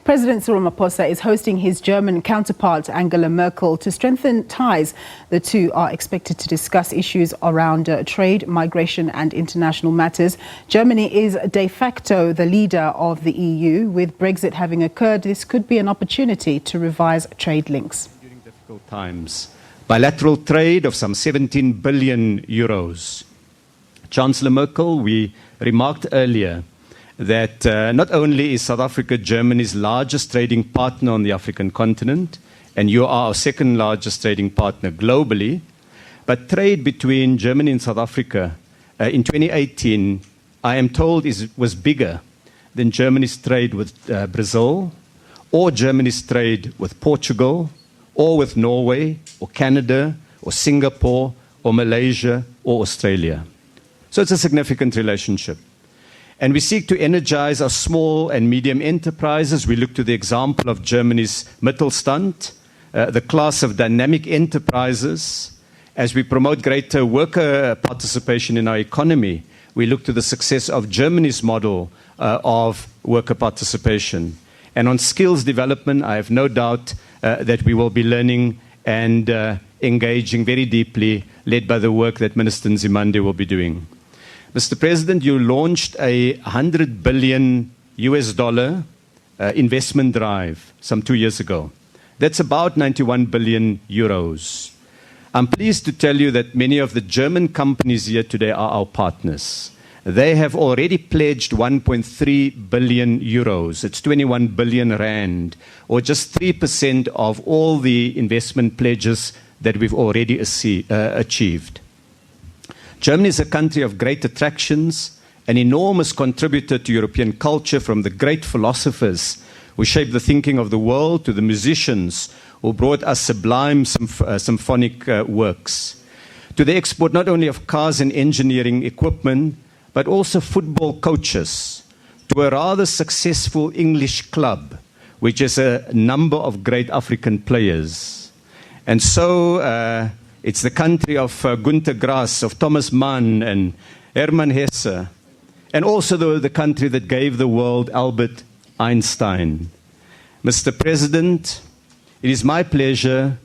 President Cyril Ramaphosa is hosting his German counterpart, Angela Merkel, to strengthen ties. The two are expected to discuss issues around trade, migration and international matters. Germany is de facto the leader of the EU. With Brexit having occurred, this could be an opportunity to revise trade links. During difficult times, bilateral trade of some 17 billion euros. Chancellor Merkel, we remarked earlier that not only is South Africa Germany's largest trading partner on the African continent, and you are our second largest trading partner globally, but trade between Germany and South Africa in 2018, I am told, was bigger than Germany's trade with Brazil, or Germany's trade with Portugal, or with Norway, or Canada, or Singapore, or Malaysia, or Australia. So it's a significant relationship. And we seek to energize our small and medium enterprises. We look to the example of Germany's Mittelstand, the class of dynamic enterprises. As we promote greater worker participation in our economy, we look to the success of Germany's model of worker participation. And on skills development, I have no doubt that we will be learning and engaging very deeply, led by the work that Minister Nzimande will be doing. Mr. President, you launched a $100 billion investment drive some 2 years ago. That's about 91 billion euros. I'm pleased to tell you that many of the German companies here today are our partners. They have already pledged 1.3 billion euros. It's 21 billion rand, or just 3% of all the investment pledges that we've already achieved. Germany is a country of great attractions, an enormous contributor to European culture, from the great philosophers who shaped the thinking of the world to the musicians who brought us sublime symphonic works, to the export not only of cars and engineering equipment, but also football coaches, to a rather successful English club, which is a number of great African players. And so it's the country of Günter Grass, of Thomas Mann and Hermann Hesse, and also the country that gave the world Albert Einstein. Mr. President, it is my pleasure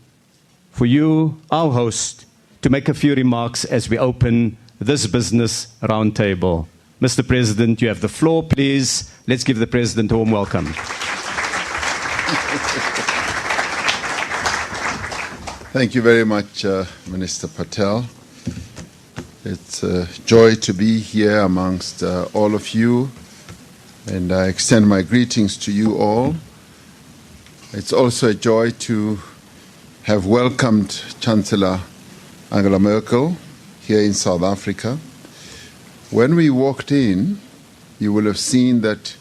for you, our host, to make a few remarks as we open this business roundtable. Mr. President, you have the floor, please. Let's give the President a warm welcome. Thank you very much, Minister Patel. It's a joy to be here amongst all of you, and I extend my greetings to you all. It's also a joy to have welcomed Chancellor Angela Merkel here in South Africa. When we walked in, you will have seen that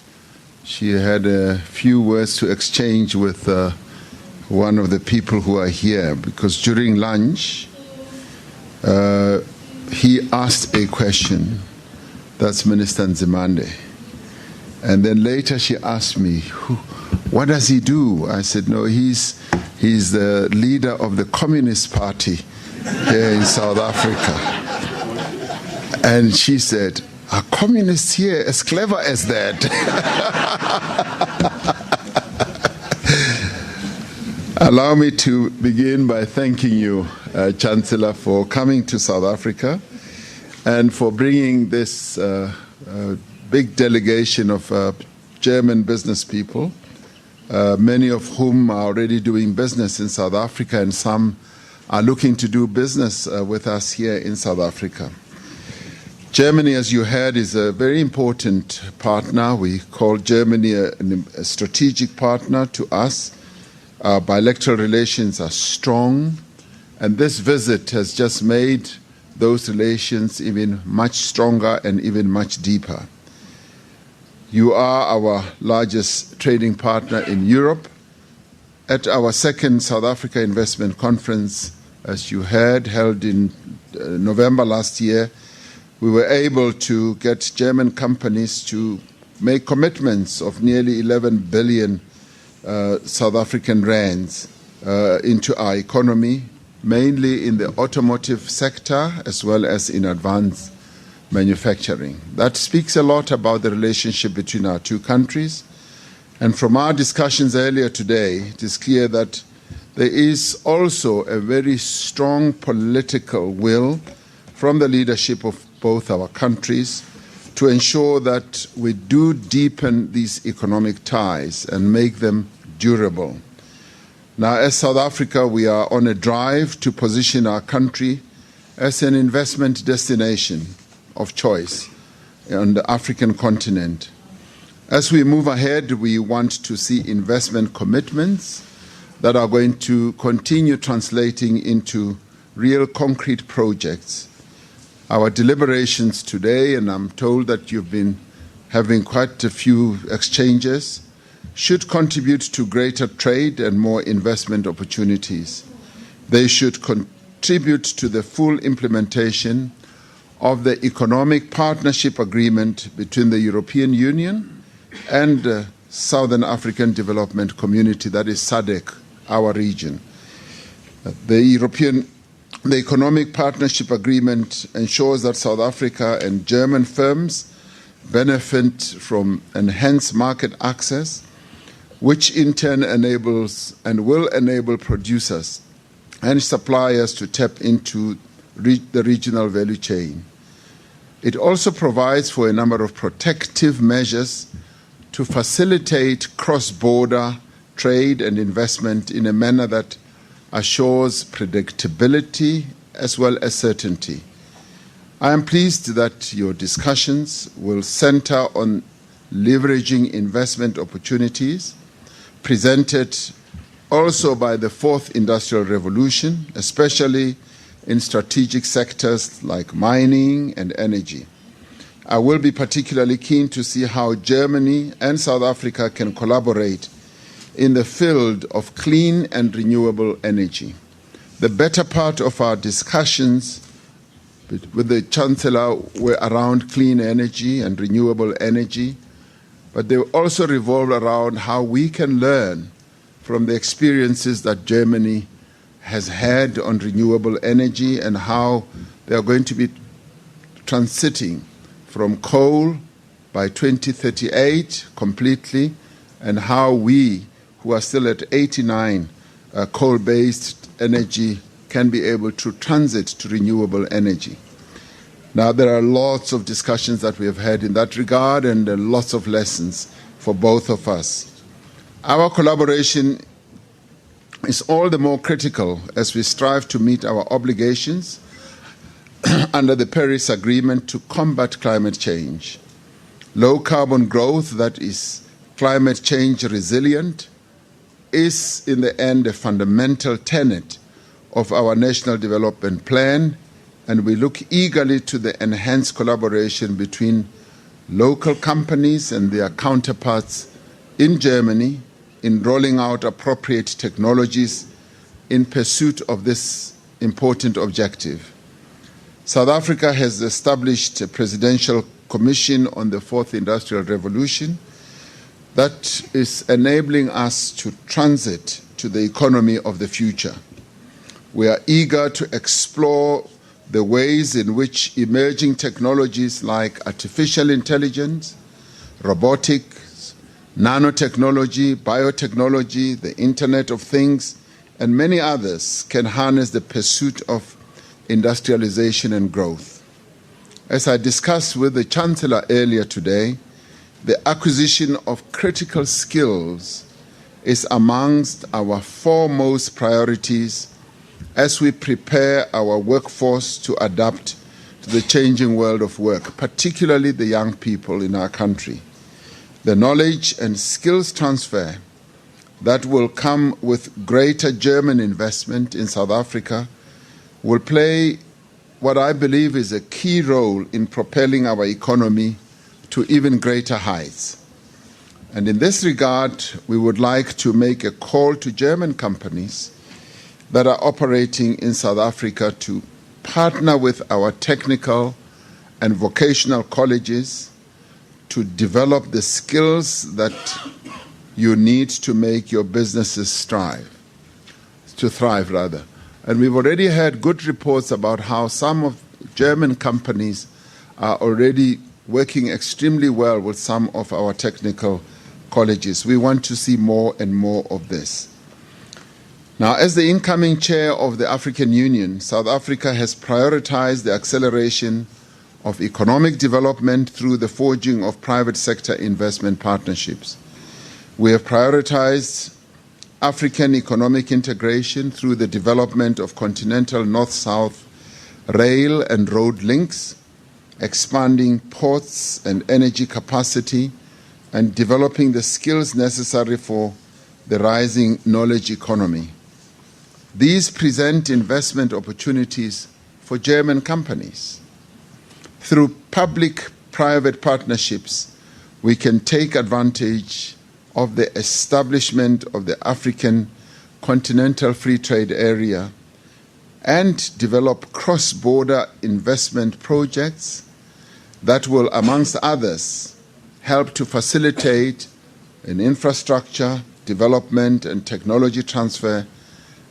she had a few words to exchange with one of the people who are here, because during lunch he asked a question. That's Minister Nzimande. And then later she asked me, what does he do? I said, no, he's the leader of the Communist Party here in South Africa. And she said, are communists here as clever as that? Allow me to begin by thanking you, Chancellor, for coming to South Africa and for bringing this big delegation of German business people, many of whom are already doing business in South Africa, and some are looking to do business with us here in South Africa. Germany, as you heard, is a very important partner. We call Germany a strategic partner to us. Our bilateral relations are strong, and this visit has just made those relations even much stronger and even much deeper. You are our largest trading partner in Europe. At our second South Africa Investment Conference, as you heard, held in November last year, we were able to get German companies to make commitments of nearly 11 billion South African rands into our economy, mainly in the automotive sector as well as in advanced manufacturing. That speaks a lot about the relationship between our two countries, And from our discussions earlier today, it is clear that there is also a very strong political will from the leadership of both our countries to ensure that we do deepen these economic ties and make them durable. Now, as South Africa, we are on a drive to position our country as an investment destination of choice on the African continent. As we move ahead, we want to see investment commitments that are going to continue translating into real concrete projects. Our deliberations today, and I'm told that you've been having quite a few exchanges, should contribute to greater trade and more investment opportunities. They should contribute to the full implementation of the Economic Partnership Agreement between the European Union and the Southern African Development Community, that is SADC, our region. The Economic Partnership Agreement ensures that South Africa and German firms benefit from enhanced market access, which in turn enables and will enable producers and suppliers to tap into the regional value chain. It also provides for a number of protective measures to facilitate cross-border trade and investment in a manner that assures predictability as well as certainty. I am pleased that your discussions will center on leveraging investment opportunities presented also by the fourth industrial revolution, especially in strategic sectors like mining and energy. I will be particularly keen to see how Germany and South Africa can collaborate in the field of clean and renewable energy. The better part of our discussions with the Chancellor were around clean energy and renewable energy, but they also revolve around how we can learn from the experiences that Germany has had on renewable energy and how they are going to be transiting from coal by 2038 completely, and how we, who are still at 89 coal-based energy, can be able to transit to renewable energy. Now, there are lots of discussions that we have had in that regard and lots of lessons for both of us. Our collaboration is all the more critical as we strive to meet our obligations under the Paris Agreement to combat climate change. Low carbon growth that is climate change resilient is in the end a fundamental tenet of our National Development Plan, and we look eagerly to the enhanced collaboration between local companies and their counterparts in Germany in rolling out appropriate technologies in pursuit of this important objective. South Africa has established a presidential commission on the fourth industrial revolution that is enabling us to transit to the economy of the future. We are eager to explore the ways in which emerging technologies like artificial intelligence, robotics, nanotechnology, biotechnology, the Internet of Things, and many others can harness the pursuit of industrialization and growth. As I discussed with the Chancellor earlier today, the acquisition of critical skills is amongst our foremost priorities as we prepare our workforce to adapt to the changing world of work, particularly the young people in our country. The knowledge and skills transfer that will come with greater German investment in South Africa will play what I believe is a key role in propelling our economy to even greater heights. And in this regard, we would like to make a call to German companies that are operating in South Africa to partner with our technical and vocational colleges to develop the skills that you need to make your businesses thrive. And we've already had good reports about how some of German companies are already working extremely well with some of our technical colleges. We want to see more and more of this. Now, as the incoming chair of the African Union, South Africa has prioritized the acceleration of economic development through the forging of private sector investment partnerships. We have prioritized African economic integration through the development of continental north-south rail and road links, expanding ports and energy capacity, and developing the skills necessary for the rising knowledge economy. These present investment opportunities for German companies. Through public-private partnerships, we can take advantage of the establishment of the African Continental Free Trade Area and develop cross-border investment projects that will, amongst others, help to facilitate an infrastructure, development and technology transfer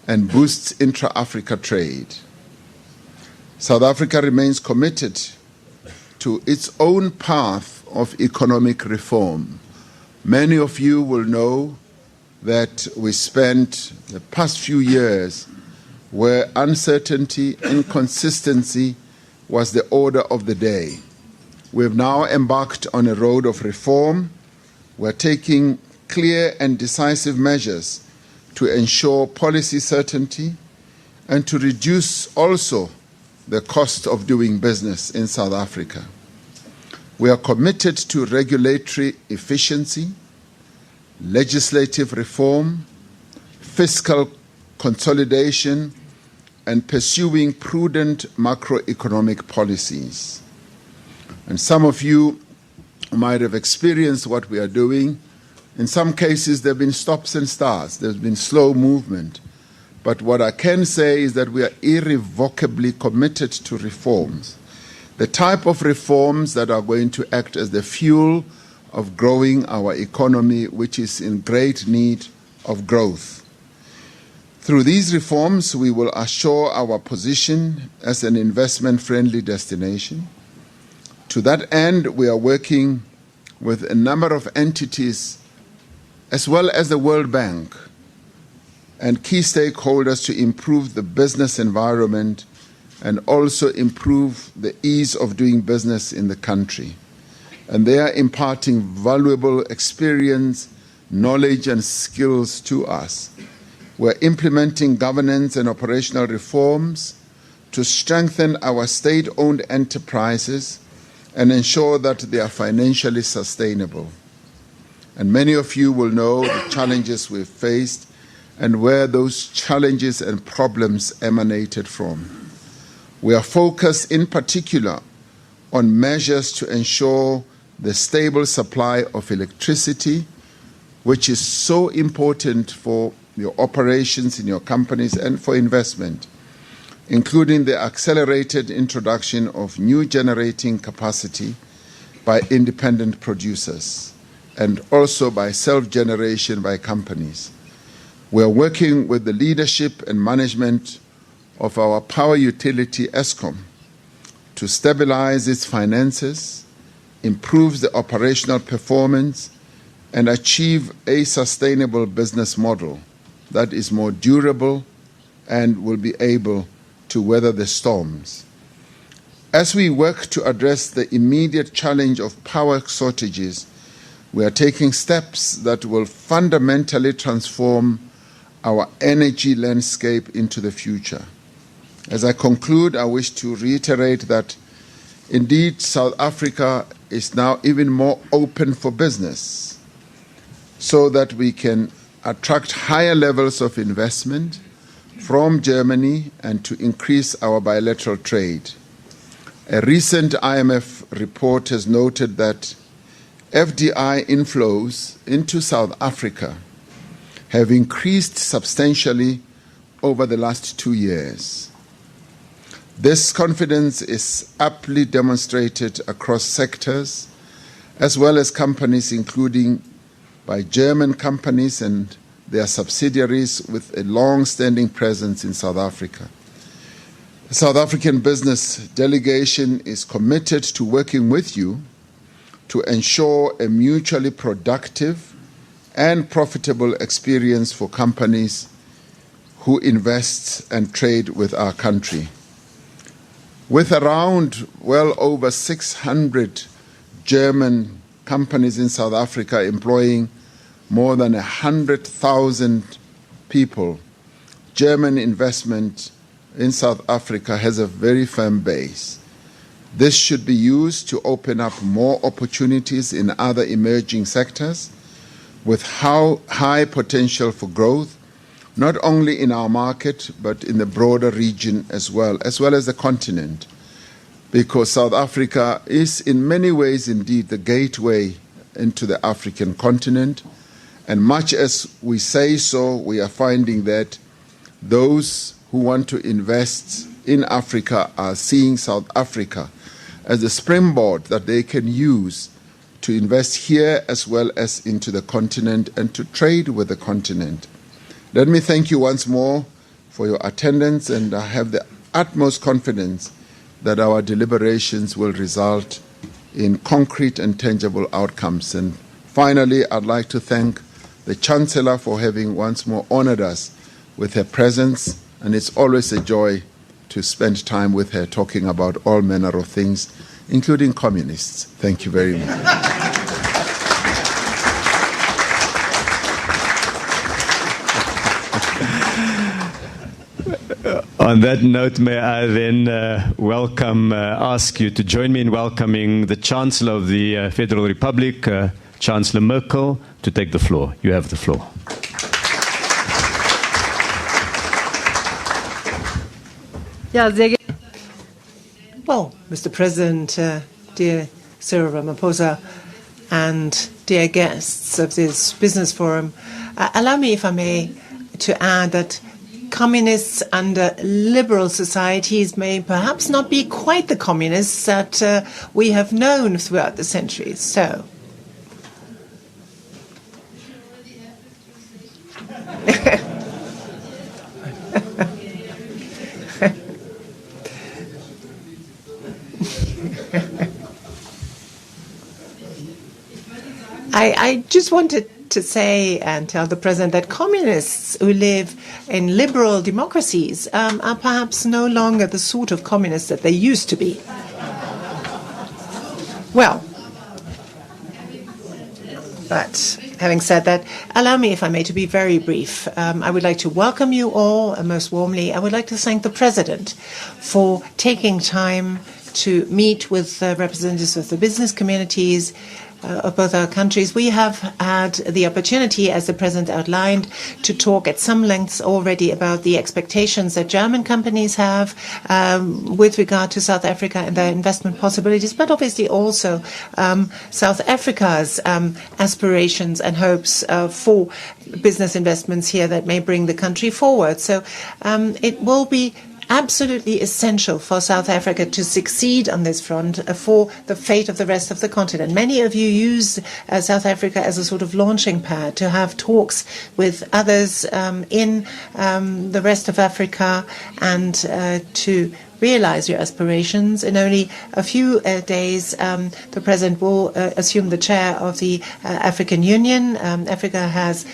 and boosts intra-Africa trade. South Africa remains committed to its own path of economic reform. Many of you will know that we spent the past few years where uncertainty, inconsistency was the order of the day. We have now embarked on a road of reform. We're taking clear and decisive measures to ensure policy certainty and to reduce also the cost of doing business in South Africa. We are committed to regulatory efficiency, legislative reform, fiscal consolidation, and pursuing prudent macroeconomic policies. And some of you might have experienced what we are doing. In some cases, there have been stops and starts. There's been slow movement. But what I can say is that we are irrevocably committed to reforms, the type of reforms that are going to act as the fuel of growing our economy, which is in great need of growth. Through these reforms, we will assure our position as an investment-friendly destination. To that end, we are working with a number of entities as well as the World Bank and key stakeholders to improve the business environment and also improve the ease of doing business in the country. And they are imparting valuable experience, knowledge, and skills to us. We're implementing governance and operational reforms to strengthen our state-owned enterprises and ensure that they are financially sustainable. And many of you will know the challenges we've faced and where those challenges and problems emanated from. We are focused in particular on measures to ensure the stable supply of electricity, which is so important for your operations in your companies and for investment, including the accelerated introduction of new generating capacity by independent producers and also by self-generation by companies. We are working with the leadership and management of our power utility, Eskom, to stabilize its finances, improve the operational performance, and achieve a sustainable business model that is more durable and will be able to weather the storms. As we work to address the immediate challenge of power shortages, we are taking steps that will fundamentally transform our energy landscape into the future. As I conclude, I wish to reiterate that indeed South Africa is now even more open for business so that we can attract higher levels of investment from Germany and to increase our bilateral trade. A recent IMF report has noted that FDI inflows into South Africa have increased substantially over the last 2 years. This confidence is aptly demonstrated across sectors, as well as companies, including by German companies and their subsidiaries with a long-standing presence in South Africa. The South African business delegation is committed to working with you to ensure a mutually productive and profitable experience for companies who invest and trade with our country. With around well over 600 German companies in South Africa employing more than 100,000 people, German investment in South Africa has a very firm base. This should be used to open up more opportunities in other emerging sectors with high potential for growth, not only in our market, but in the broader region as well as the continent. Because South Africa is in many ways indeed the gateway into the African continent. And much as we say so, we are finding that those who want to invest in Africa are seeing South Africa as a springboard that they can use to invest here as well as into the continent and to trade with the continent. Let me thank you once more for your attendance, and I have the utmost confidence that our deliberations will result in concrete and tangible outcomes. And finally, I'd like to thank the Chancellor for having once more honored us with her presence, and it's always a joy to spend time with her talking about all manner of things, including communists. Thank you very much. On that note, may I then ask you to join me in welcoming the Chancellor of the Federal Republic, Chancellor Merkel, to take the floor. You have the floor. Well, Mr. President, dear Cyril Ramaphosa, and dear guests of this business forum, allow me, if I may, to add that communists under liberal societies may perhaps not be quite the communists that we have known throughout the centuries. So, I just wanted to say and tell the President that communists who live in liberal democracies are perhaps no longer the sort of communists that they used to be. Well, but having said that, allow me, if I may, to be very brief. I would like to welcome you all most warmly. I would like to thank the President for taking time to meet with representatives of the business communities of both our countries. We have had the opportunity, as the President outlined, to talk at some length already about the expectations that German companies have with regard to South Africa and their investment possibilities, but obviously also South Africa's aspirations and hopes for business investments here that may bring the country forward. So it will be absolutely essential for South Africa to succeed on this front for the fate of the rest of the continent. Many of you use South Africa as a sort of launching pad to have talks with others in the rest of Africa and to realize your aspirations. In only a few days, the President will assume the chair of the African Union. Africa has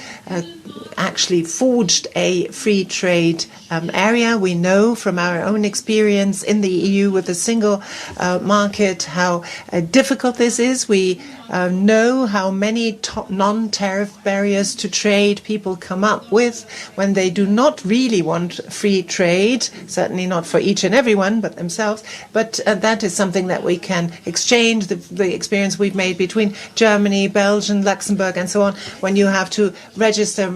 actually forged a free trade area. We know from our own experience in the EU with the single market how difficult this is. We know how many non-tariff barriers to trade people come up with when they do not really want free trade, certainly not for each and everyone but themselves. But that is something that we can exchange, the experience we've made between Germany, Belgium, Luxembourg, and so on, when you have to register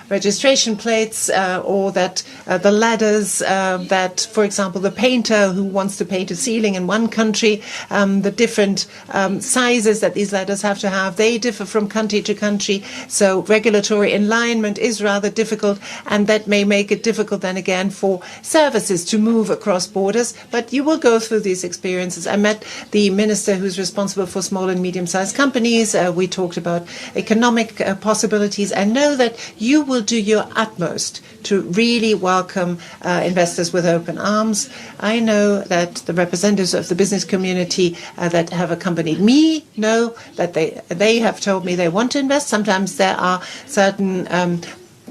registration plates or that the ladders that, for example, the painter who wants to paint a ceiling in one country, the different sizes that these ladders have to have, they differ from country to country. So regulatory alignment is rather difficult, and that may make it difficult then again for services to move across borders. But you will go through these experiences. I met the minister who's responsible for small and medium-sized companies. We talked about economic possibilities. I know that you will do your utmost to really welcome investors with open arms. I know that the representatives of the business community that have accompanied me know that they have told me they want to invest. Sometimes there are certain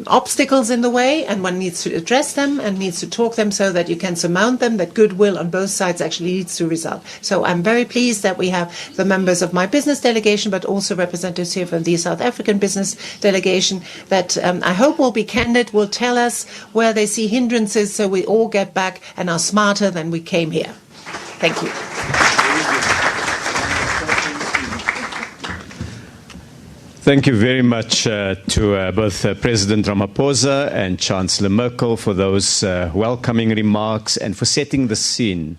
obstacles in the way, and one needs to address them and needs to talk them so that you can surmount them, that goodwill on both sides actually leads to result. So I'm very pleased that we have the members of my business delegation, but also representatives here from the South African business delegation that I hope will be candid, will tell us where they see hindrances so we all get back and are smarter than we came here. Thank you. Thank you very much to both President Ramaphosa and Chancellor Merkel for those welcoming remarks and for setting the scene.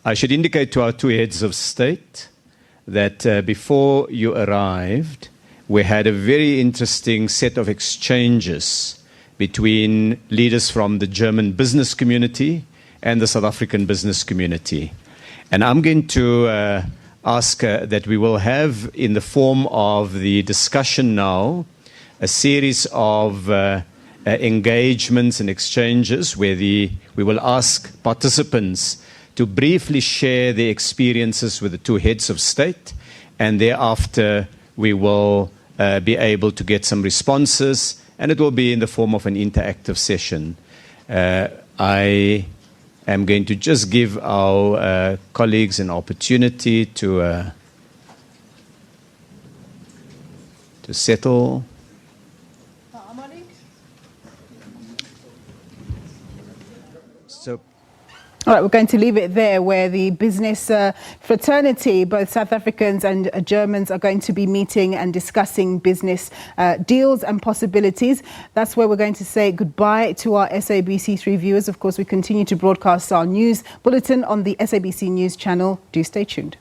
I should indicate to our two heads of state that before you arrived, we had a very interesting set of exchanges between leaders from the German business community and the South African business community. And I'm going to ask that we will have, in the form of the discussion now, a series of engagements and exchanges where we will ask participants to briefly share their experiences with the two heads of state, and thereafter we will be able to get some responses, and it will be in the form of an interactive session. I am going to just give our colleagues an opportunity to settle. So, all right, we're going to leave it there, where the business fraternity, both South Africans and Germans, are going to be meeting and discussing business deals and possibilities. That's where we're going to say goodbye to our SABC3 viewers. Of course, we continue to broadcast our news bulletin on the SABC News channel. Do stay tuned.